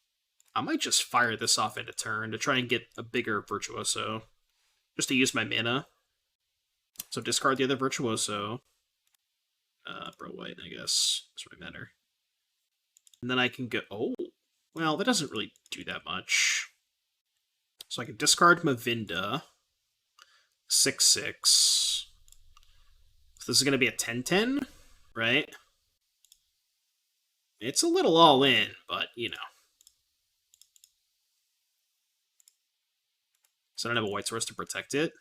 I might just fire this off into turn to try and get a bigger Virtuoso. Just to use my mana. So discard the other Virtuoso. Bro white, I guess. That's what I matter. And then I can go... Oh, well, that doesn't really do that much. So I can discard Mavinda. 6/6. So this is going to be a 10/10, right? It's a little all in, but, you know. So I don't have a white source to protect it.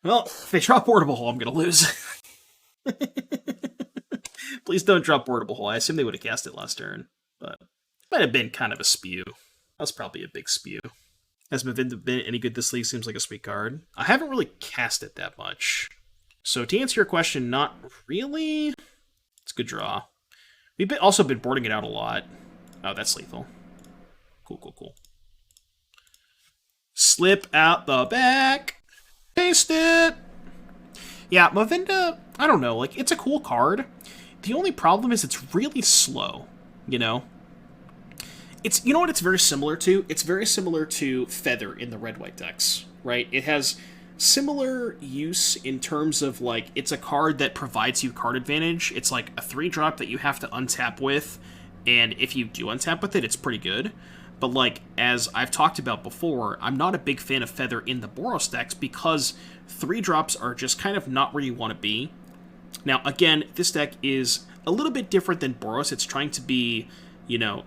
Well, if they drop Portable Hole, I'm going to lose. Please don't drop Portable Hole. I assume they would have cast it last turn, but it might have been kind of a spew. That was probably a big spew. Has Mavinda been any good this league? Seems like a sweet card. I haven't really cast it that much. So to answer your question, not really. It's a good draw. We've also been boarding it out a lot. Oh, that's lethal. Cool. Slip out the back. Paste it. Yeah, Mavinda, I don't know. Like, it's a cool card. The only problem is it's really slow, you know? You know what it's very similar to? It's very similar to Feather in the red-white decks, right? It has similar use in terms of, like, it's a card that provides you card advantage. It's like a 3-drop that you have to untap with, and if you do untap with it, it's pretty good. But, like, as I've talked about before, I'm not a big fan of Feather in the Boros decks because 3-drops are just kind of not where you want to be. Now, again, this deck is a little bit different than Boros. It's trying to be, you know,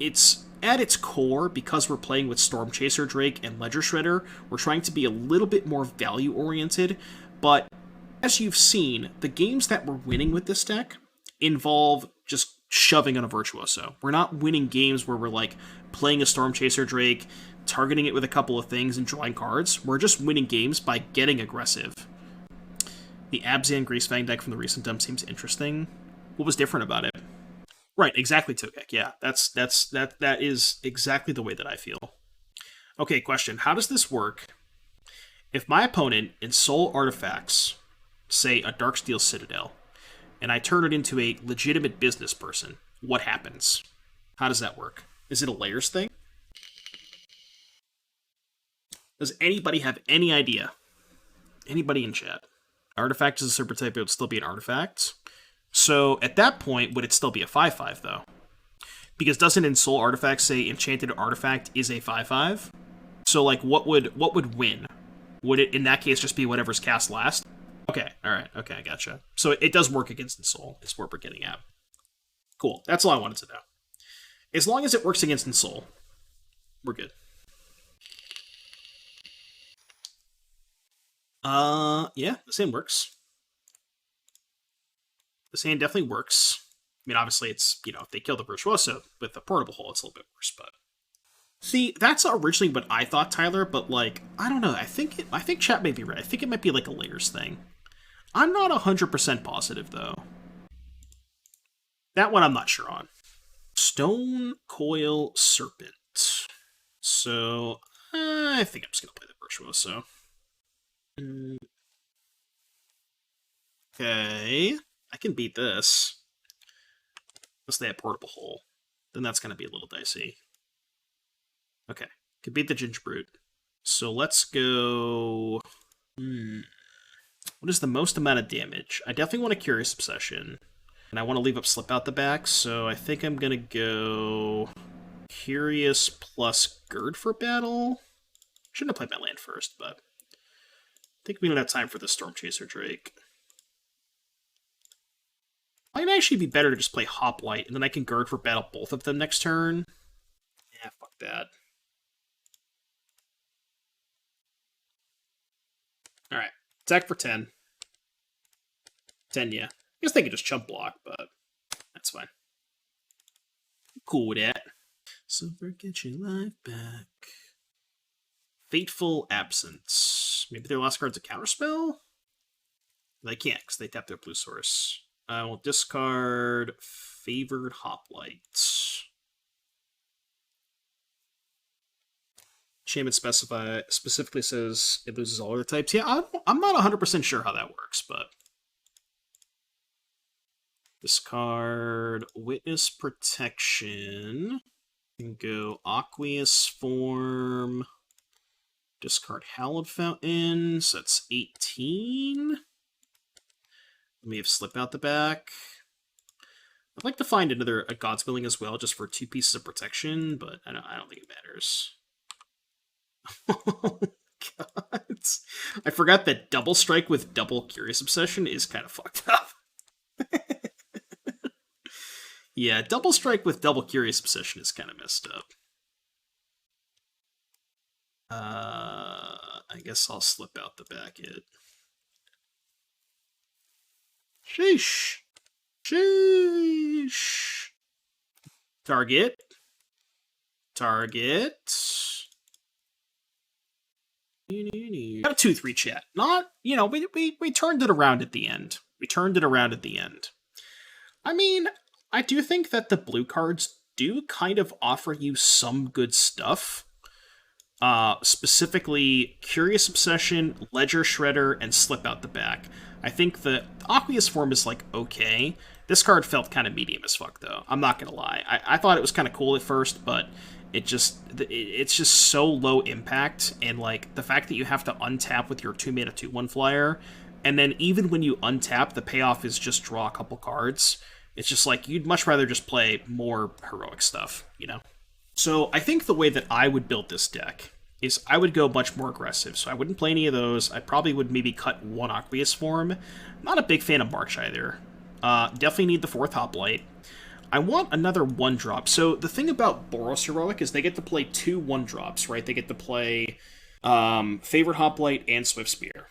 it's at its core, because we're playing with Stormchaser Drake and Ledger Shredder, we're trying to be a little bit more value-oriented, but as you've seen, the games that we're winning with this deck involve just shoving on a Virtuoso. We're not winning games where we're, like, playing a Stormchaser Drake, targeting it with a couple of things, and drawing cards. We're just winning games by getting aggressive. The Abzan Greasefang deck from the recent dump seems interesting. What was different about it? Right, exactly, Tokek. Yeah, that is exactly the way that I feel. Okay, question. How does this work if my opponent ensoul artifacts, say a Darksteel Citadel, and I turn it into a legitimate business person? What happens? How does that work? Is it a layers thing? Does anybody have any idea? Anybody in chat? Artifact is a super type, it would still be an artifact. So, at that point, would it still be a 5/5, though? Because doesn't Ensoul Artifact say Enchanted Artifact is a 5/5? So, like, what would win? Would it, in that case, just be whatever's cast last? Okay, alright, okay, I gotcha. So, it does work against Ensoul, is what we're getting at. Cool, that's all I wanted to know. As long as it works against Ensoul, we're good. Yeah, the same works. The sand definitely works. I mean, obviously, it's, you know, if they kill the Virtuoso with the Portable Hole, it's a little bit worse, but... See, that's originally what I thought, Tyler, but, like, I don't know. I think chat may be right. I think it might be, like, a layers thing. I'm not 100% positive, though. That one I'm not sure on. Stone Coil Serpent. So, I think I'm just going to play the Virtuoso. Okay... I can beat this. Unless they have Portable Hole. Then that's going to be a little dicey. Okay. Could beat the Ginger Brute. So let's go... What is the most amount of damage? I definitely want a Curious Obsession. And I want to leave up Slip Out the back, so I think I'm going to go... Curious plus Gird for battle? Shouldn't have played my land first, but... I think we don't have time for the Stormchaser Drake. Might actually be better to just play Hoplite, and then I can Gird for battle both of them next turn. Yeah, fuck that. Alright, attack for 10. 10, yeah. I guess they could just chump block, but that's fine. Cool with that. So forget your life back. Fateful Absence. Maybe their last card's a counterspell? They can't, because they tap their blue source. I will discard Favored Hoplite. Enchantment specifically says it loses all other types. Yeah, I'm not 100% sure how that works, but... Discard Witness Protection. And go Aqueous Form. Discard Hallowed Fountain. So that's 18. We have Slip out the back. I'd like to find a God's Willing as well, just for 2 pieces of protection, but I don't think it matters. Oh, God. I forgot that double strike with double Curious Obsession is kind of fucked up. Yeah, double strike with double Curious Obsession is kind of messed up. I guess I'll slip out the back it. Sheesh. Sheesh. Target. Target. Got a 2-3 chat. Not, you know, we turned it around at the end. We turned it around at the end. I mean, I do think that the blue cards do kind of offer you some good stuff. Specifically, Curious Obsession, Ledger Shredder, and Slip out the back. I think the Aqueous Form is, like, okay. This card felt kind of medium as fuck, though. I'm not gonna lie. I thought it was kind of cool at first, but it's just so low impact, and, like, the fact that you have to untap with your 2-mana 2/1 flyer, and then even when you untap, the payoff is just draw a couple cards. It's just like, you'd much rather just play more heroic stuff, you know? So I think the way that I would build this deck is I would go much more aggressive. So I wouldn't play any of those. I probably would maybe cut 1 Aqueous Form. Not a big fan of March either. Definitely need the 4th Hoplite. I want another 1-drop. So the thing about Boros Heroic is they get to play 2 1-drops, right? They get to play Favored Hoplite and Swift Spear.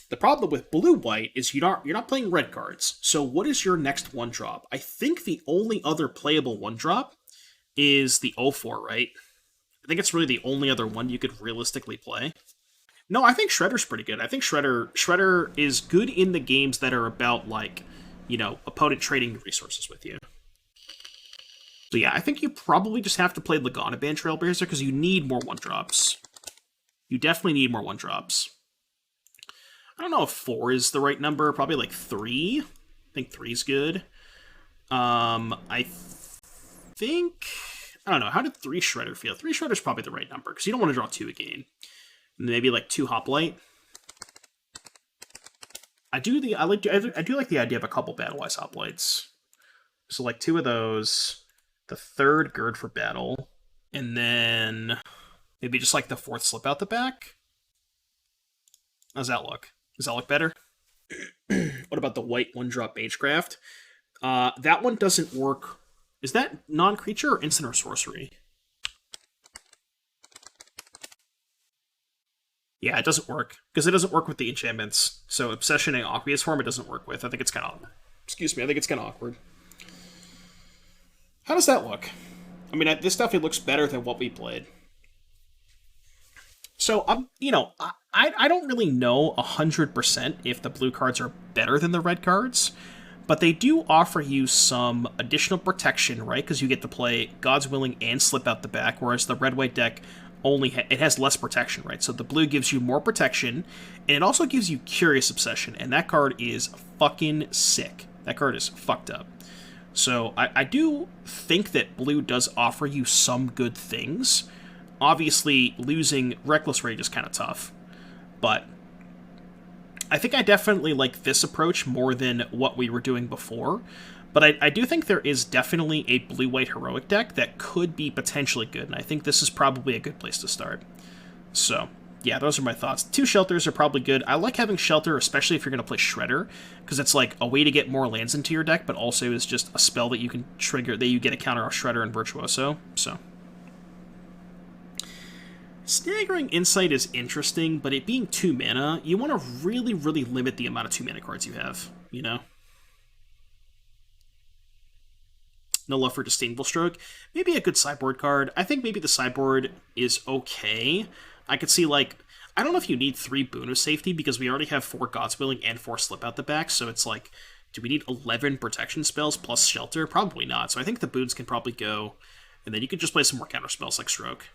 The problem with blue-white is you're not playing red cards. So what is your next 1-drop? I think the only other playable 1-drop is the 0-4, right? I think it's really the only other one you could realistically play. No, I think Shredder's pretty good. I think Shredder is good in the games that are about, like, you know, opponent trading resources with you. So yeah, I think you probably just have to play Lagana Band Trailblazer because you need more 1-drops. You definitely need more 1-drops. I don't know if 4 is the right number. Probably like 3. I think 3 is good. I think... I don't know. How did 3 Shredder feel? 3 Shredder's probably the right number because you don't want to draw 2 again. Maybe like 2 Hoplite. I do like the idea of a couple Battle-Wise Hoplites. So like 2 of those, the 3rd Gird for battle, and then maybe just like the 4th Slip out the back. How's that look? Does that look better? What about the white 1-drop Magecraft? That one doesn't work. Is that non-creature or instant or sorcery? Yeah, it doesn't work. Because it doesn't work with the enchantments. So Obsession and Aqueous Form it doesn't work with. I think it's kind of... Excuse me, I think it's kind of awkward. How does that look? I mean, this definitely looks better than what we played. So, you know, I don't really know 100% if the blue cards are better than the red cards. But they do offer you some additional protection, right? Because you get to play God's Willing and Slip out the back, whereas the red-white deck only it has less protection, right? So the blue gives you more protection, and it also gives you Curious Obsession, and that card is fucking sick. That card is fucked up. So I do think that blue does offer you some good things. Obviously, losing Reckless Rage is kind of tough, but I think I definitely like this approach more than what we were doing before, but I do think there is definitely a blue-white heroic deck that could be potentially good, and I think this is probably a good place to start. So, yeah, those are my thoughts. 2 Shelters are probably good. I like having Shelter, especially if you're going to play Shredder, because it's like a way to get more lands into your deck, but also is just a spell that you can trigger, that you get a counter off Shredder and Virtuoso, so... Staggering Insight is interesting, but it being 2 mana, you want to really, really limit the amount of 2 mana cards you have, you know? No love for Disdainful Stroke. Maybe a good sideboard card. I think maybe the sideboard is okay. I could see, like, I don't know if you need 3 Boon of Safety, because we already have 4 Godswilling and 4 Slip out the back, so it's like, do we need 11 protection spells plus Shelter? Probably not, so I think the boons can probably go, and then you could just play some more counter spells like Stroke.